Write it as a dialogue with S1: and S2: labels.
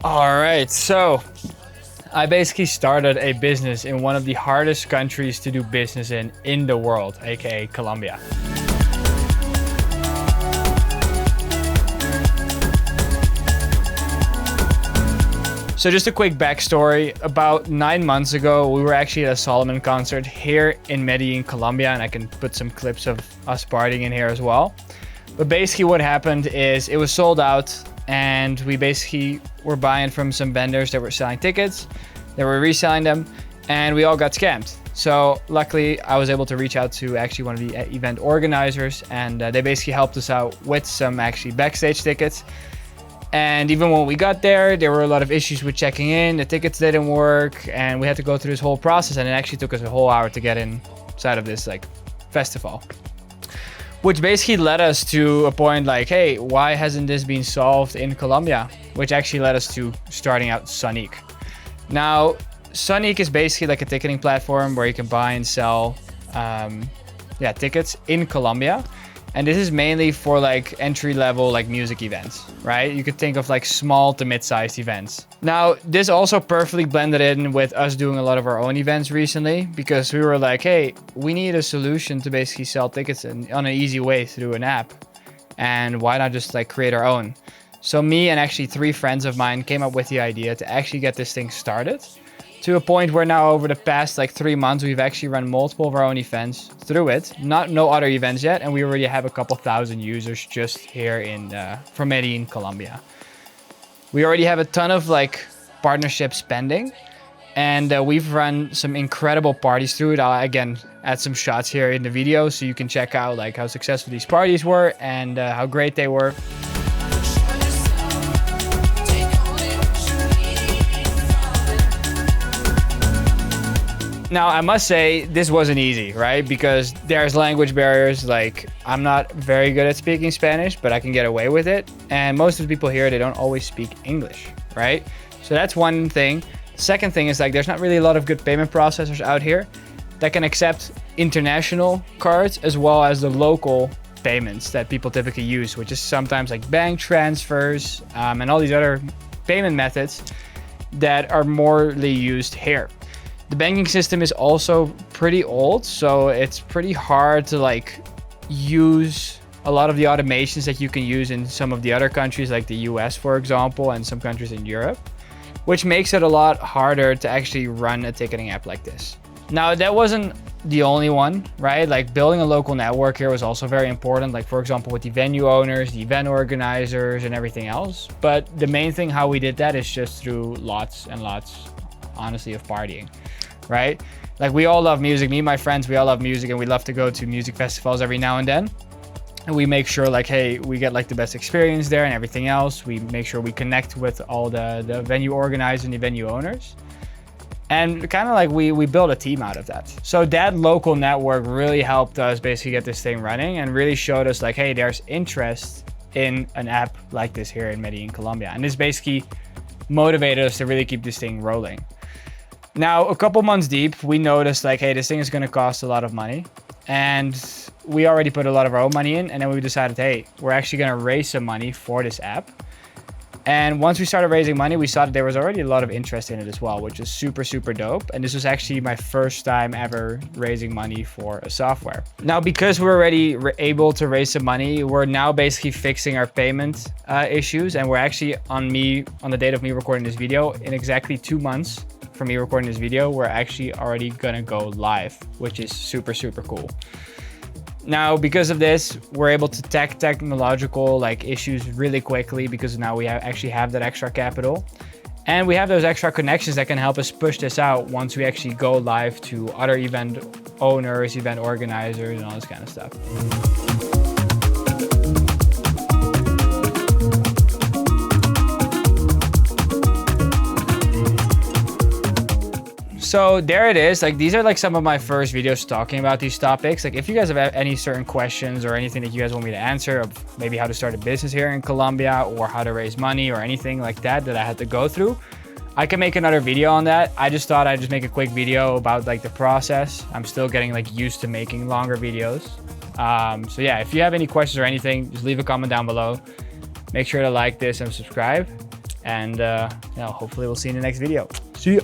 S1: All right, so I basically started a business in one of the hardest countries to do business in the world, aka Colombia. So just a quick backstory. About 9 months ago, we were actually at a Solomon concert here in Medellin, Colombia, and I can put some clips of us partying in here as well. But basically what happened is it was sold out, and we basically were buying from some vendors that were selling tickets, they were reselling them, and we all got scammed. So luckily I was able to reach out to actually one of the event organizers, and they basically helped us out with some actually backstage tickets. And even when we got there were a lot of issues with checking in, the tickets didn't work, and we had to go through this whole process, and it actually took us a whole hour to get inside of this festival. Which basically led us to a point like, hey, why hasn't this been solved in Colombia? Which actually led us to starting out Sonik. Now, Sonik is basically like a ticketing platform where you can buy and sell tickets in Colombia. And this is mainly for entry-level music events, right? You could think of small to mid-sized events. Now, this also perfectly blended in with us doing a lot of our own events recently, because we were like, hey, we need a solution to basically sell tickets on an easy way through an app. And why not just create our own? So me and actually 3 friends of mine came up with the idea to actually get this thing started, to a point where now over the past 3 months, we've actually run multiple of our own events through it. No other events yet, and we already have a couple thousand users just here from Medellin, Colombia. We already have a ton of partnerships pending, and we've run some incredible parties through it. I'll again add some shots here in the video so you can check out how successful these parties were and how great they were. Now, I must say, this wasn't easy, right? Because there's language barriers. I'm not very good at speaking Spanish, but I can get away with it. And most of the people here, they don't always speak English, right? So that's one thing. Second thing is there's not really a lot of good payment processors out here that can accept international cards as well as the local payments that people typically use, which is sometimes bank transfers and all these other payment methods that are morely used here. The banking system is also pretty old, so it's pretty hard to use a lot of the automations that you can use in some of the other countries like the US, for example, and some countries in Europe, which makes it a lot harder to actually run a ticketing app like this. Now, that wasn't the only one, right? Building a local network here was also very important, for example, with the venue owners, the event organizers, and everything else. But the main thing how we did that is just through lots and lots, honestly, of partying. Right? We all love music. Me and my friends, we all love music, and we love to go to music festivals every now and then. And we make sure hey, we get the best experience there and everything else. We make sure we connect with all the venue organizers and the venue owners. And kind of we build a team out of that. So that local network really helped us basically get this thing running and really showed us hey, there's interest in an app like this here in Medellin, Colombia. And this basically motivated us to really keep this thing rolling. Now, a couple months deep, we noticed hey, this thing is going to cost a lot of money, and we already put a lot of our own money in, and then we decided, hey, we're actually going to raise some money for this app. And once we started raising money, we saw that there was already a lot of interest in it as well, which is super, super dope. And this was actually my first time ever raising money for a software. Now, because we're already able to raise some money, we're now basically fixing our payment issues, and we're actually on the date of me recording this video, in exactly 2 months from me recording this video, we're actually already gonna go live, which is super, super cool. Now, because of this, we're able to tackle technological issues really quickly, because now we actually have that extra capital, and we have those extra connections that can help us push this out once we actually go live to other event owners, event organizers, and all this kind of stuff. So there it is. These are some of my first videos talking about these topics. If you guys have any certain questions or anything that you guys want me to answer, of maybe how to start a business here in Colombia or how to raise money or anything like that I had to go through, I can make another video on that. I just thought I'd just make a quick video about the process. I'm still getting used to making longer videos. So yeah, if you have any questions or anything, just leave a comment down below. Make sure to like this and subscribe. And hopefully we'll see you in the next video. See ya.